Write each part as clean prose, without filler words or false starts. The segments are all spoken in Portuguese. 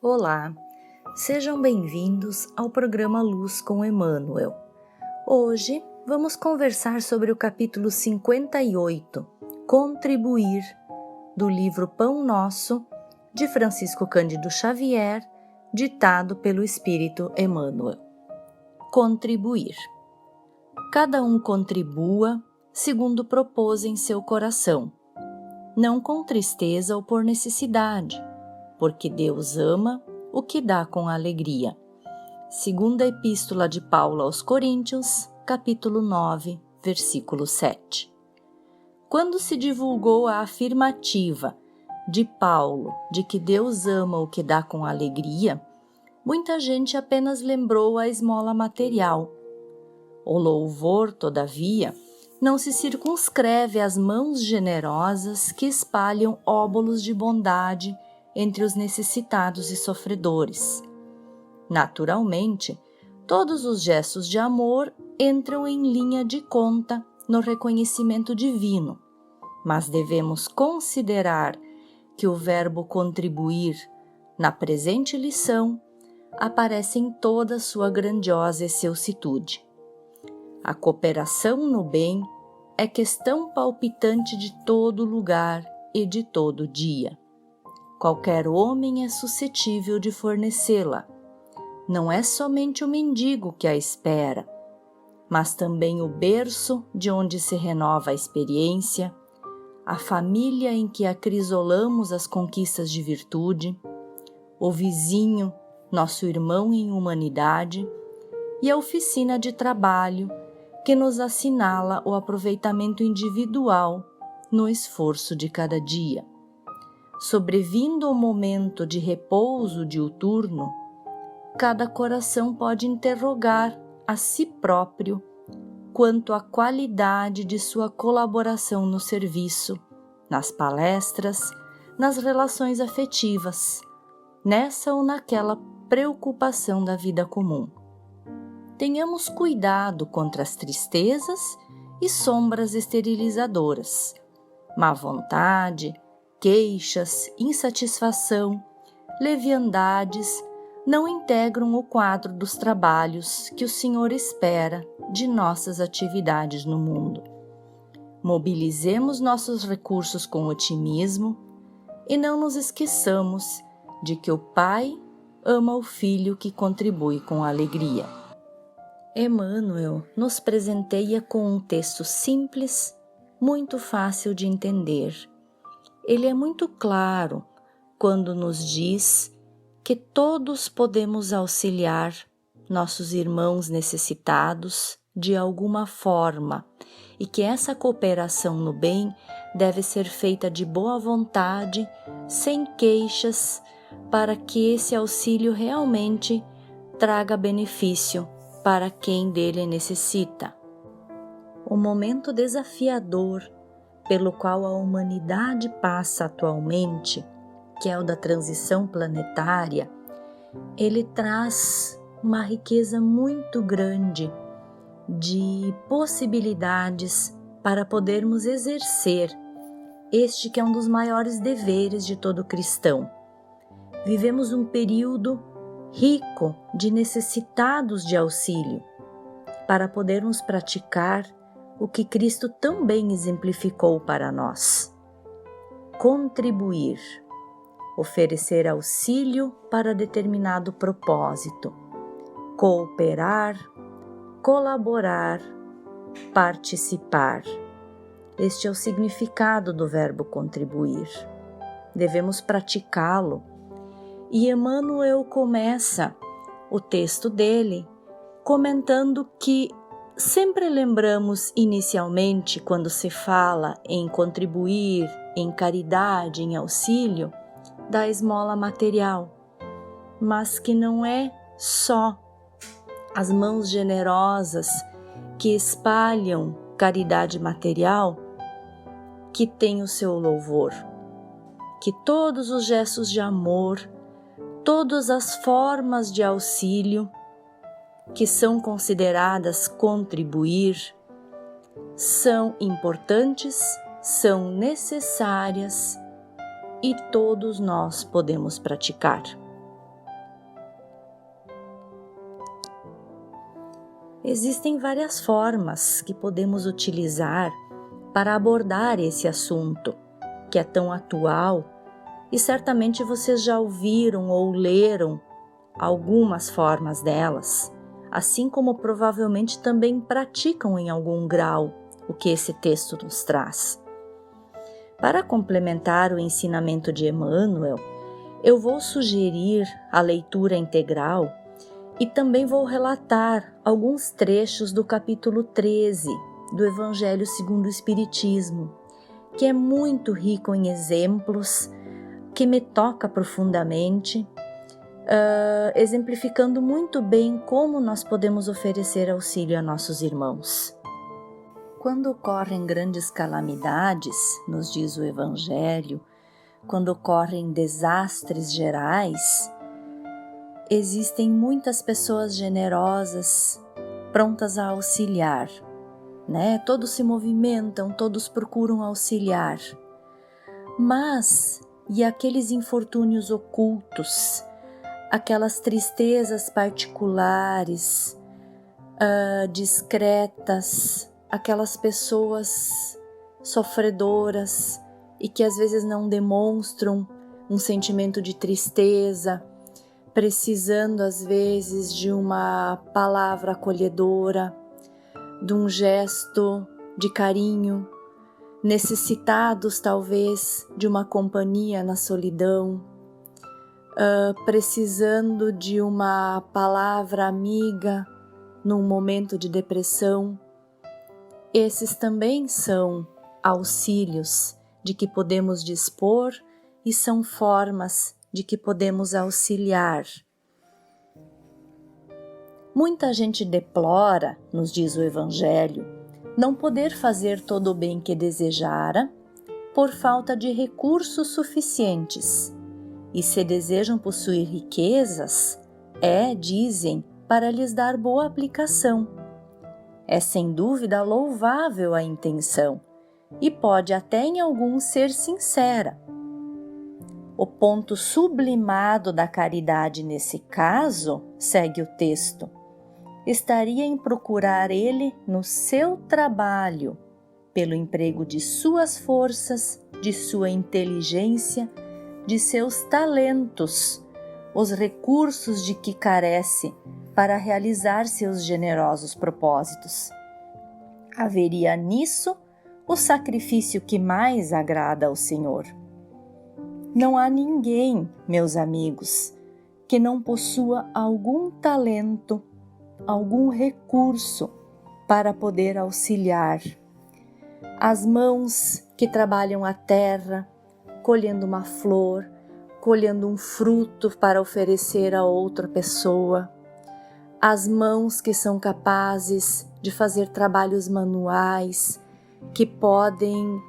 Olá, sejam bem-vindos ao programa Luz com Emmanuel. Hoje vamos conversar sobre o capítulo 58, Contribuir, do livro Pão Nosso, de Francisco Cândido Xavier, ditado pelo Espírito Emmanuel. Contribuir. Cada um contribua segundo propôs em seu coração, não com tristeza ou por necessidade, porque Deus ama o que dá com alegria. Segunda Epístola de Paulo aos Coríntios, capítulo 9, versículo 7. Quando se divulgou a afirmativa de Paulo de que Deus ama o que dá com alegria, muita gente apenas lembrou a esmola material. O louvor, todavia, não se circunscreve às mãos generosas que espalham óbolos de bondade entre os necessitados e sofredores. Naturalmente, todos os gestos de amor entram em linha de conta no reconhecimento divino, mas devemos considerar que o verbo contribuir, na presente lição, aparece em toda sua grandiosa excelsitude. A cooperação no bem é questão palpitante de todo lugar e de todo dia. Qualquer homem é suscetível de fornecê-la. Não é somente o mendigo que a espera, mas também o berço de onde se renova a experiência, a família em que acrisolamos as conquistas de virtude, o vizinho, nosso irmão em humanidade, e a oficina de trabalho que nos assinala o aproveitamento individual no esforço de cada dia. Sobrevindo o momento de repouso diuturno, cada coração pode interrogar a si próprio quanto à qualidade de sua colaboração no serviço, nas palestras, nas relações afetivas, nessa ou naquela preocupação da vida comum. Tenhamos cuidado contra as tristezas e sombras esterilizadoras, má vontade, queixas, insatisfação, leviandades não integram o quadro dos trabalhos que o Senhor espera de nossas atividades no mundo. Mobilizemos nossos recursos com otimismo e não nos esqueçamos de que o Pai ama o Filho que contribui com alegria. Emmanuel nos presenteia com um texto simples, muito fácil de entender. Ele é muito claro quando nos diz que todos podemos auxiliar nossos irmãos necessitados de alguma forma e que essa cooperação no bem deve ser feita de boa vontade, sem queixas, para que esse auxílio realmente traga benefício para quem dele necessita. O momento desafiador pelo qual a humanidade passa atualmente, que é o da transição planetária, ele traz uma riqueza muito grande de possibilidades para podermos exercer este que é um dos maiores deveres de todo cristão. Vivemos um período rico de necessitados de auxílio, para podermos praticar o que Cristo também exemplificou para nós. Contribuir, oferecer auxílio para determinado propósito, cooperar, colaborar, participar. Este é o significado do verbo contribuir. Devemos praticá-lo. E Emmanuel começa o texto dele comentando que sempre lembramos inicialmente, quando se fala em contribuir, em caridade, em auxílio, da esmola material, mas que não é só as mãos generosas que espalham caridade material que tem o seu louvor, que todos os gestos de amor, todas as formas de auxílio que são consideradas contribuir, são importantes, são necessárias e todos nós podemos praticar. Existem várias formas que podemos utilizar para abordar esse assunto, que é tão atual, e certamente vocês já ouviram ou leram algumas formas delas, assim como provavelmente também praticam em algum grau o que esse texto nos traz. Para complementar o ensinamento de Emmanuel, eu vou sugerir a leitura integral e também vou relatar alguns trechos do capítulo 13 do Evangelho segundo o Espiritismo, que é muito rico em exemplos, que me toca profundamente, exemplificando muito bem como nós podemos oferecer auxílio a nossos irmãos. Quando ocorrem grandes calamidades, nos diz o Evangelho, quando ocorrem desastres gerais, existem muitas pessoas generosas, prontas a auxiliar, né? Todos se movimentam, todos procuram auxiliar. Mas, e aqueles infortúnios ocultos, aquelas tristezas particulares, discretas, aquelas pessoas sofredoras e que às vezes não demonstram um sentimento de tristeza, precisando às vezes de uma palavra acolhedora, de um gesto de carinho, necessitados talvez de uma companhia na solidão, precisando de uma palavra amiga num momento de depressão. Esses também são auxílios de que podemos dispor e são formas de que podemos auxiliar. Muita gente deplora, nos diz o Evangelho, não poder fazer todo o bem que desejara por falta de recursos suficientes. E se desejam possuir riquezas, dizem, para lhes dar boa aplicação. É sem dúvida louvável a intenção e pode até em alguns ser sincera. O ponto sublimado da caridade nesse caso, segue o texto, estaria em procurar ele no seu trabalho, pelo emprego de suas forças, de sua inteligência, de seus talentos, os recursos de que carece para realizar seus generosos propósitos. Haveria nisso o sacrifício que mais agrada ao Senhor. Não há ninguém, meus amigos, que não possua algum talento, algum recurso para poder auxiliar. As mãos que trabalham a terra, colhendo uma flor, colhendo um fruto para oferecer a outra pessoa. As mãos que são capazes de fazer trabalhos manuais, que podem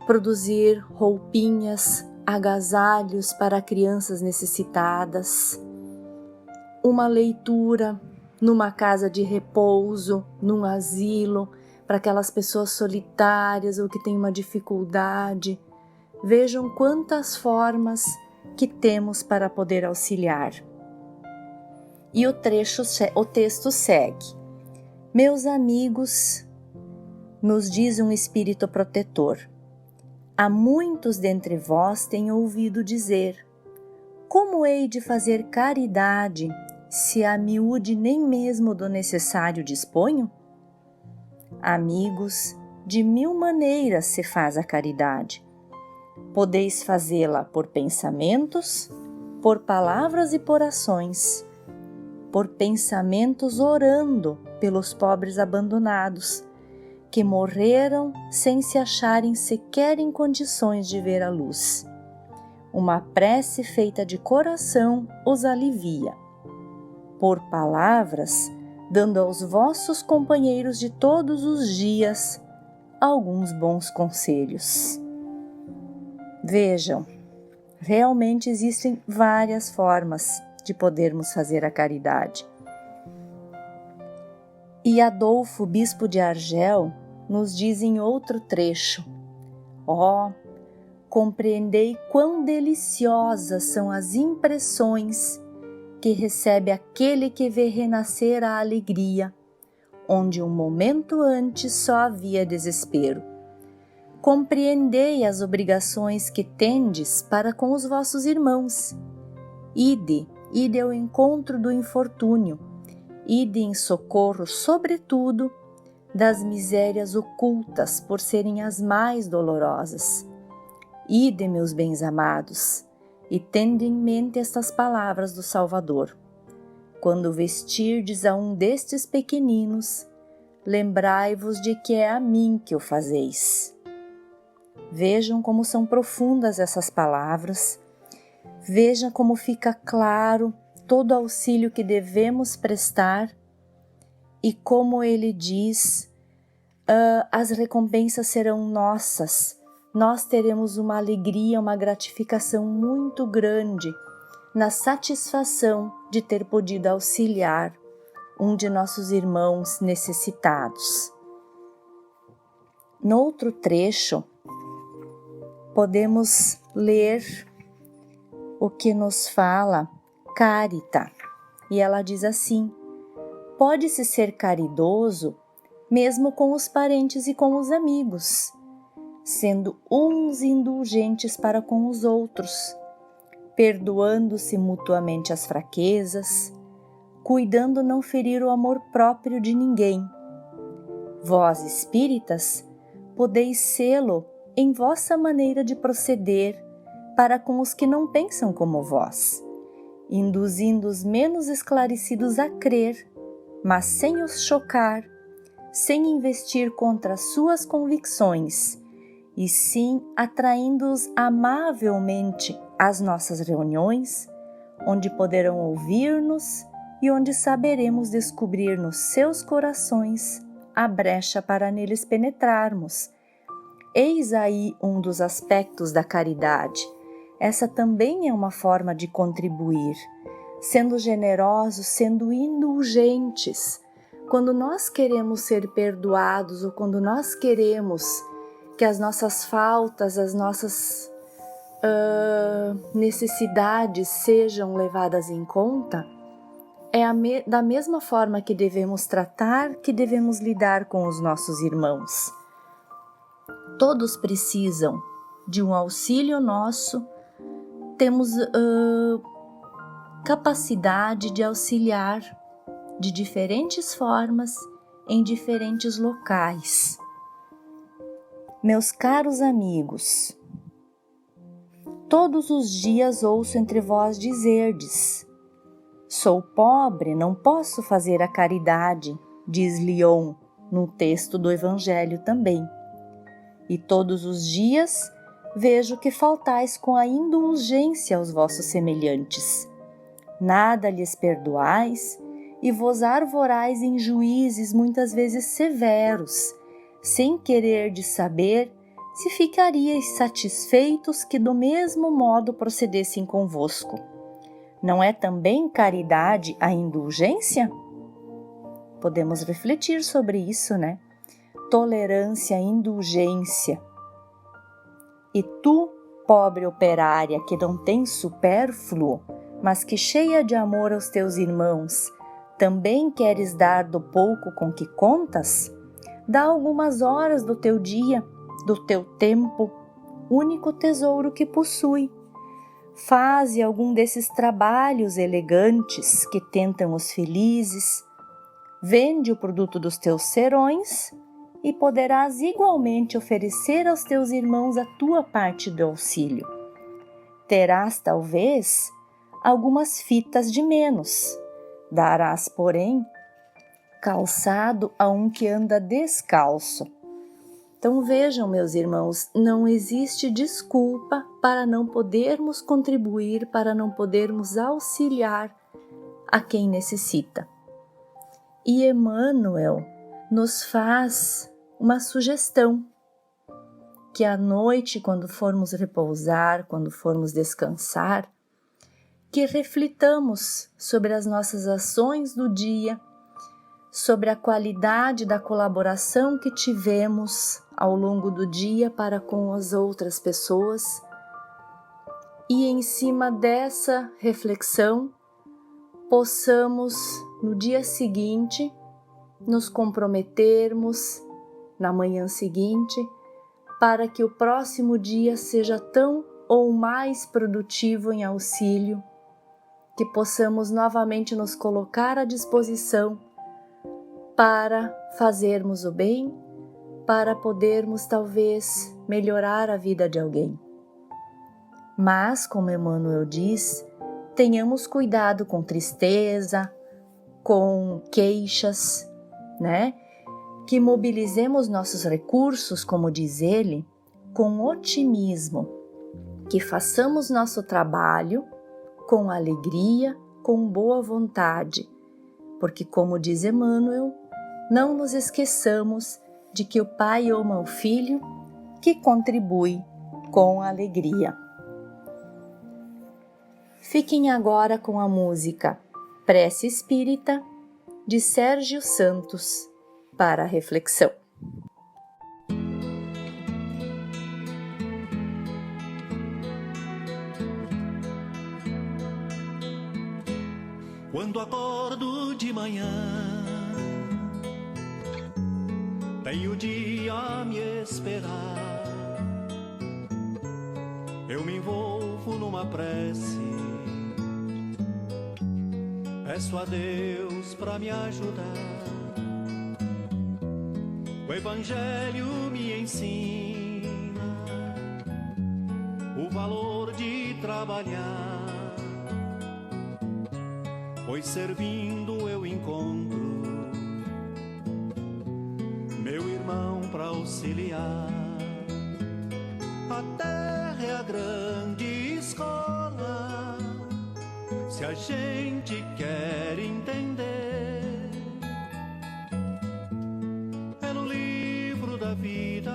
produzir roupinhas, agasalhos para crianças necessitadas. Uma leitura numa casa de repouso, num asilo, para aquelas pessoas solitárias ou que têm uma dificuldade. Vejam quantas formas que temos para poder auxiliar. E o texto segue. Meus amigos, nos diz um espírito protetor, há muitos dentre vós têm ouvido dizer, como hei de fazer caridade se a miúde nem mesmo do necessário disponho? Amigos, de 1000 maneiras se faz a caridade. Podeis fazê-la por pensamentos, por palavras e por ações. Por pensamentos orando pelos pobres abandonados, que morreram sem se acharem sequer em condições de ver a luz. Uma prece feita de coração os alivia. Por palavras, dando aos vossos companheiros de todos os dias alguns bons conselhos. Vejam, realmente existem várias formas de podermos fazer a caridade. E Adolfo, bispo de Argel, nos diz em outro trecho: ó, compreendei quão deliciosas são as impressões que recebe aquele que vê renascer a alegria, onde um momento antes só havia desespero. Compreendei as obrigações que tendes para com os vossos irmãos. Ide ao encontro do infortúnio, ide em socorro, sobretudo, das misérias ocultas por serem as mais dolorosas. Ide, meus bens amados, e tende em mente estas palavras do Salvador. Quando vestirdes a um destes pequeninos, lembrai-vos de que é a mim que o fazeis. Vejam como são profundas essas palavras, vejam como fica claro todo o auxílio que devemos prestar e como ele diz, as recompensas serão nossas, nós teremos uma alegria, uma gratificação muito grande na satisfação de ter podido auxiliar um de nossos irmãos necessitados. Noutro trecho, podemos ler o que nos fala Carita, e ela diz assim: pode-se ser caridoso mesmo com os parentes e com os amigos, sendo uns indulgentes para com os outros, perdoando-se mutuamente as fraquezas, cuidando não ferir o amor próprio de ninguém. Vós, espíritas, podeis sê-lo em vossa maneira de proceder para com os que não pensam como vós, induzindo os menos esclarecidos a crer, mas sem os chocar, sem investir contra as suas convicções, e sim atraindo-os amavelmente às nossas reuniões, onde poderão ouvir-nos e onde saberemos descobrir nos seus corações a brecha para neles penetrarmos. Eis aí um dos aspectos da caridade. Essa também é uma forma de contribuir, sendo generosos, sendo indulgentes. Quando nós queremos ser perdoados ou quando nós queremos que as nossas faltas, as nossas necessidades sejam levadas em conta, é da mesma forma que devemos tratar, que devemos lidar com os nossos irmãos. Todos precisam de um auxílio nosso, temos capacidade de auxiliar de diferentes formas em diferentes locais. Meus caros amigos, todos os dias ouço entre vós dizerdes: sou pobre, não posso fazer a caridade, diz Leon no texto do Evangelho também. E todos os dias vejo que faltais com a indulgência aos vossos semelhantes. Nada lhes perdoais e vos arvorais em juízes muitas vezes severos, sem querer de saber se ficaríeis satisfeitos que do mesmo modo procedessem convosco. Não é também caridade a indulgência? Podemos refletir sobre isso, né? Tolerância, indulgência. E tu, pobre operária que não tens supérfluo, mas que cheia de amor aos teus irmãos, também queres dar do pouco com que contas? Dá algumas horas do teu dia, do teu tempo, único tesouro que possui. Faze algum desses trabalhos elegantes que tentam os felizes. Vende o produto dos teus serões e poderás igualmente oferecer aos teus irmãos a tua parte do auxílio. Terás, talvez, algumas fitas de menos. Darás, porém, calçado a um que anda descalço. Então vejam, meus irmãos, não existe desculpa para não podermos contribuir, para não podermos auxiliar a quem necessita. E Emmanuel nos faz uma sugestão, que à noite, quando formos repousar, quando formos descansar, que reflitamos sobre as nossas ações do dia, sobre a qualidade da colaboração que tivemos ao longo do dia para com as outras pessoas. E em cima dessa reflexão, possamos no dia seguinte nos comprometermos na manhã seguinte para que o próximo dia seja tão ou mais produtivo em auxílio, que possamos novamente nos colocar à disposição para fazermos o bem, para podermos talvez melhorar a vida de alguém. Mas, como Emmanuel diz, tenhamos cuidado com tristeza, com queixas, né? Que mobilizemos nossos recursos, como diz ele, com otimismo, que façamos nosso trabalho com alegria, com boa vontade, porque, como diz Emmanuel, não nos esqueçamos de que o Pai ama o Filho que contribui com alegria. Fiquem agora com a música Prece Espírita, de Sérgio Santos, para a reflexão. Quando acordo de manhã, tenho o dia a me esperar. Eu me envolvo numa prece, peço a Deus pra me ajudar. O Evangelho me ensina o valor de trabalhar, pois servindo eu encontro meu irmão pra auxiliar. A terra é a grande escola, se a gente quer entender. É no livro da vida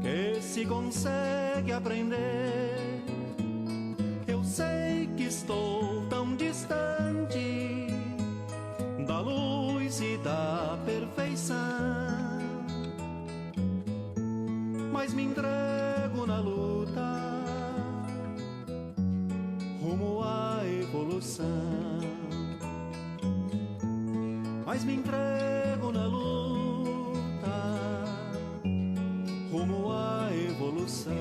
que se consegue aprender. Eu sei que estou tão distante da luz e da perfeição, mas me entrego na luta rumo à evolução. Mas me entrego na luta rumo à evolução.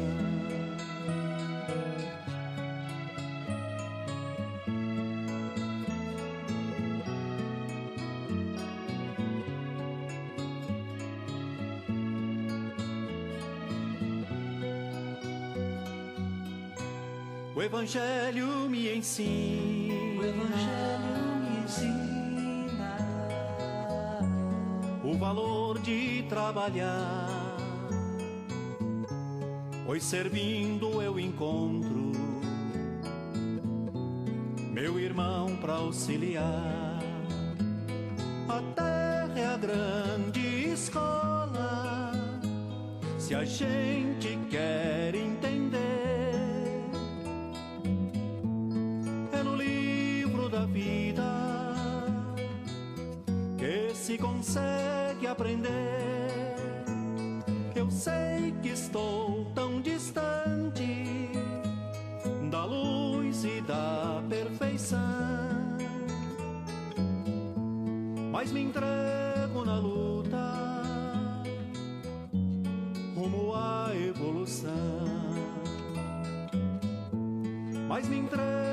O Evangelho me ensina, o Evangelho me ensina o valor de trabalhar, pois servindo eu encontro meu irmão pra auxiliar. A terra é a grande escola, se a gente quer entender. Vida que se consegue aprender. Eu sei que estou tão distante da luz e da perfeição, mas me entrego na luta rumo à evolução. Mas me entrego